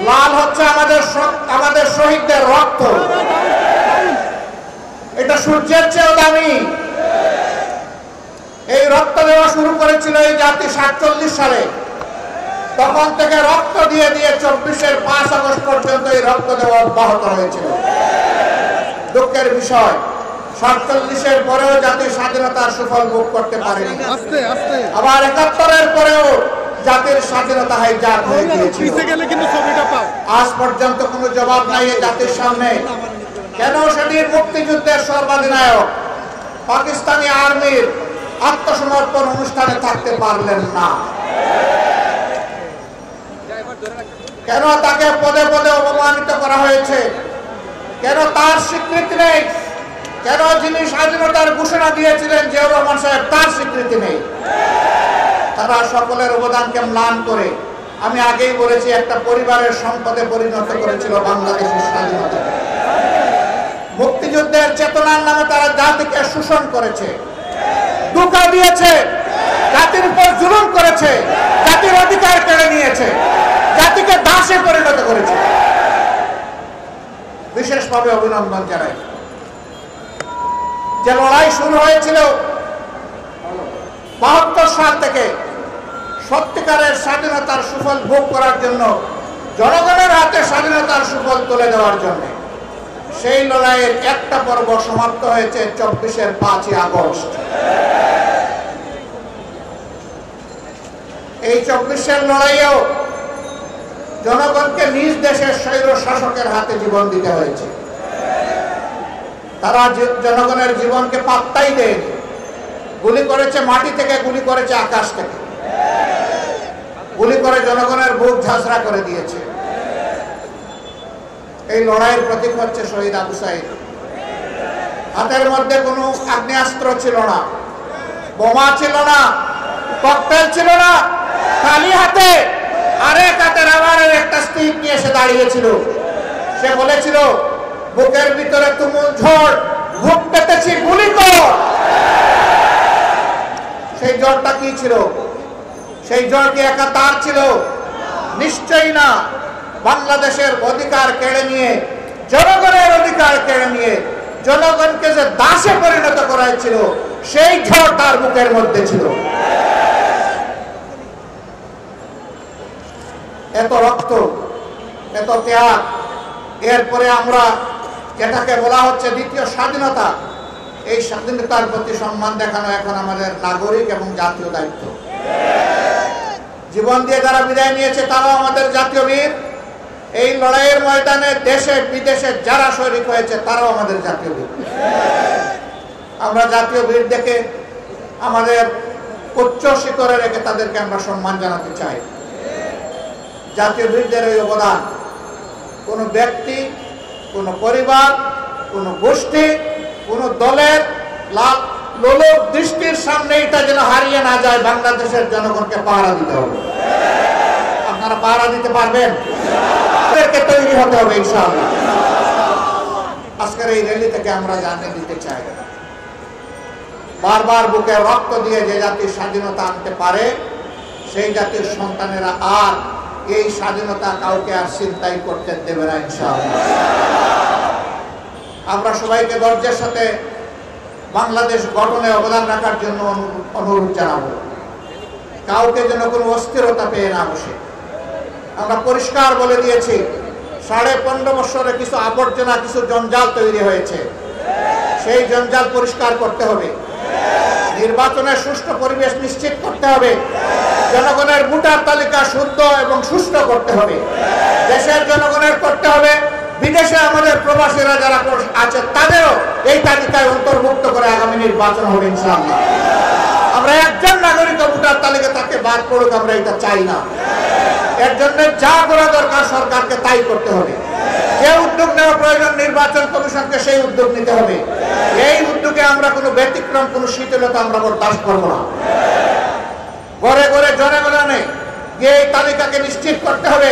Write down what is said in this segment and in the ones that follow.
লাল হচ্ছে আমাদের শহীদদের রক্ত। এটা সূর্যের চেয়েও দামি। এই রক্ত দেওয়া শুরু করেছিল এই জাতি 47 সালে। তখন থেকে রক্ত দিয়ে দিয়ে 24-এর 5 আগস্ট পর্যন্ত এই রক্ত দেওয়া অব্যাহত হয়েছিল। দুঃখের বিষয় 47-এর পরেও জাতি স্বাধীনতার সুফল ভোগ করতে পারেনি। আবার 71-এর পরেও জাতির স্বাধীনতা হাইজ্যাক হয়ে গিয়েছিল। আজ পর্যন্ত কোনো জবাব নাই এই জাতির সামনে। কেন সেটির মুক্তিযুদ্ধের সর্বাধিনায়ক পাকিস্তানি আর্মির আত্মসমর্পণ অনুষ্ঠানে থাকতে পারলেন না? কেন তাকে পদে পদে অপমানিত করা হয়েছে? কেন তার স্বীকৃতি নেই? কেন যিনি স্বাধীনতার ঘোষণা দিয়েছিলেন জিয়াউর রহমান সাহেব, তার স্বীকৃতি নেই? তারা সকলের অবদানকে ম্লান করে, আমি আগেই বলেছি, একটা পরিবারের সম্পদে পরিণত করেছিল বাংলাদেশের স্বাধীনতা। মুক্তিযুদ্ধের চেতনার নামে তারা জাতিকে শোষণ করেছে, ধোঁকা দিয়েছে, জাতির উপর জুলুম করেছে, জাতির অধিকার কেড়ে নিয়েছে, জাতিকে দাসে পরিণত করেছে। বিশেষভাবে অভিনন্দন জানাই। যে লড়াই শুরু হয়েছিল 72 সাল থেকে সত্যিকারের স্বাধীনতার সুফল ভোগ করার জন্য, জনগণের হাতে স্বাধীনতার সুফল তুলে দেওয়ার জন্য, সেই লড়াইয়ের একটা পর্ব সমাপ্ত হয়েছে 24-এর 5ই আগস্ট। এই 24-এর লড়াইয়েও জনগণকে নিজ দেশের স্বৈর শাসকের হাতে জীবন দিতে হয়েছে। তারা জনগণের জীবনকে পাত্তাই দেয়নি। গুলি করেছে মাটি থেকে, গুলি করেছে আকাশ থেকে, গুলি করে জনগণের বুক ঝাঁঝরা করে দিয়েছে। এই লড়াইয়ের প্রতীক হচ্ছে শহীদ আবু সাঈদ। হাতের মধ্যে কোনো আগ্নেয়াস্ত্র ছিল না, বোমা ছিল না, ককটেল ছিল না, খালি হাতে আরেক হাতে রাবারের একটা স্টিক নিয়ে সে দাঁড়িয়েছিল। সে বলেছিল, বুকের ভিতরে তুমুল ঝড়, বুক পেতেছি, গুলি কর। সেই জ্বরটা কি ছিল? সেই জ্বর কি একা তার ছিল? নিশ্চয়ই না। বাংলাদেশের অধিকার কেড়ে নিয়ে, জনগণের অধিকার কেড়ে নিয়ে জনগণকে যে দাসে পরিণত করাইছিল, সেই ঝড় তার বুকের মধ্যে ছিল। এত রক্ত, এত ত্যাগ, এরপরে আমরা যেটাকে বলা হচ্ছে দ্বিতীয় স্বাধীনতা, এই স্বাধীনতার প্রতি সম্মান দেখানো এখন আমাদের নাগরিক এবং জাতীয় দায়িত্ব। জীবন দিয়ে যারা বিদায় নিয়েছে তারাও আমাদের জাতীয় বীর। এই লড়াইয়ের ময়দানে দেশে বিদেশে যারা শরীক হয়েছে তারাও আমাদের জাতীয় বীর। আমরা জাতীয় বীর দেখে আমাদের উচ্চ শিখরে রেখে তাদেরকে আমরা সম্মান জানাতে চাই। জাতীয় বীরদের এই অবদান কোনো ব্যক্তি, কোনো পরিবার, কোনো গোষ্ঠী, কোনো দলের লোলক দৃষ্টির সামনে এটা যেন হারিয়ে না যায়। বাংলাদেশের জনগণকে পাহারা দিতে হবে। আপনারা পাহারা দিতে পারবেন? তাদেরকে তৈরি হতে হবে ইনশাআল্লাহ। আজকের এই র্যালি থেকে আমরা জানিয়ে দিতে চাই, বারবার বুকে রক্ত দিয়ে যে জাতির স্বাধীনতা আনতে পারে, সেই জাতির সন্তানেরা আর এই স্বাধীনতা কাউকে আর চিন্তাই করতে দেবে না ইনশাআল্লাহ। আমরা সবাইকে ধৈর্যের সাথে বাংলাদেশ গঠনে অবদান রাখার জন্য অনুরোধ জানাবো। কাউকে যেন কোনো অস্থিরতা পেয়ে না বসে। আমরা পরিষ্কার বলে দিয়েছি, 15.5 বছরে কিছু আবর্জনা, কিছু জঞ্জাল তৈরি হয়েছে। সেই জঞ্জাল পরিষ্কার করতে হবে। নির্বাচনের সুষ্ঠু পরিবেশ নিশ্চিত করতে হবে। জনগণের ভোটার তালিকা শুদ্ধ এবং সুষ্ঠু করতে হবে। দেশের জনগণের করতে হবে। বিদেশে আমাদের প্রবাসীরা যারা আছে তাদেরও এই তালিকায় অন্তর্ভুক্ত করে আগামী নির্বাচন হবে ইনশাআল্লাহ। আমরা একজন নাগরিক ভোটার তালিকা তাকে বাদ পড়ুক, আমরা এটা চাই না। এর জন্য যা করা দরকার সরকারকে তাই করতে হবে। যে উদ্যোগ নেওয়া প্রয়োজন নির্বাচন কমিশনকে সেই উদ্যোগ নিতে হবে। এই উদ্যোগে আমরা কোনো ব্যতিক্রম, কোনো শিথিলতা আমরা বরদাস্ত করব না। ঘরে ঘরে জনগণে গিয়ে এই তালিকাকে নিশ্চিত করতে হবে।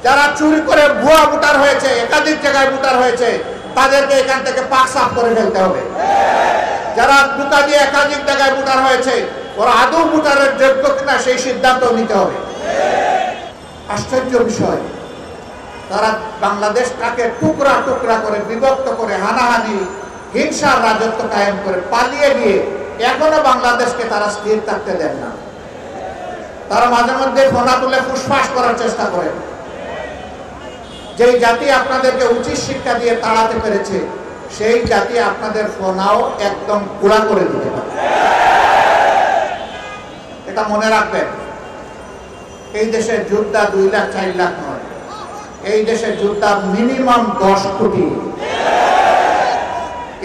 যারা চুরি করে ভুয়া ভোটার হয়েছে, একাধিক জায়গায় ভোটার হয়েছে, তাদেরকে এখান থেকে পাক সাফ করে ফেলতে হবে। যারা ধোঁকা দিয়ে একাধিক জায়গায় ভোটার হয়েছে, ওরা আদৌ ভোটারের যোগ্য কিনা সেই সিদ্ধান্ত নিতে হবে। আশ্চর্য বিষয়, তারা বাংলাদেশটাকে টুকরা টুকরা করে বিভক্ত করে হানাহানি হিংসার রাজত্ব কায়েম করে পালিয়ে গিয়ে এখনো বাংলাদেশকে তারা স্থির থাকতে দেন না। তারা মাঝে মধ্যে ফোনা তুলে ফুসফাস করার চেষ্টা করেন। যেই জাতি আপনাদেরকে উচিত শিক্ষা দিয়ে তাড়াতে পেরেছে সেই জাতি আপনাদের ফোনাও একদম গুঁড়া করে দিতে পারে। এটা মনে রাখবেন। এই দেশের যোদ্ধা 2 লাখ 4 লাখ নয়, এই দেশের যোদ্ধা মিনিমাম 10 কোটি।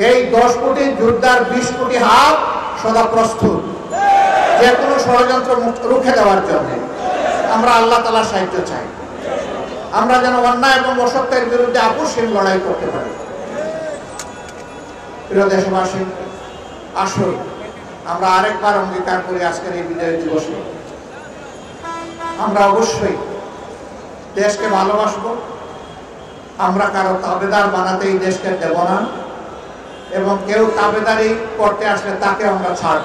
এই 10 কোটি যোদ্ধার 20 কোটি হাত সদা প্রস্তুত যে কোনো ষড়যন্ত্র রুখে দেওয়ার জন্য। আমরা আল্লাহ তাআলার সাহায্য চাই, আমরা যেন অন্যায় এবং অসত্যের বিরুদ্ধে আপোষহীন লড়াই করতে পারি। প্রিয় দেশবাসী, আসুন আমরা আরেকবার অঙ্গীকার করি আজকের এই বিজয় দিবসে আমরা অবশ্যই দেশকে ভালোবাসবো। আমরা কারো তাবেদার বানাতে এই দেশকে দেব না, এবং কেউ তাবেদারি করতে আসলে তাকে আমরা ছাড় দেব।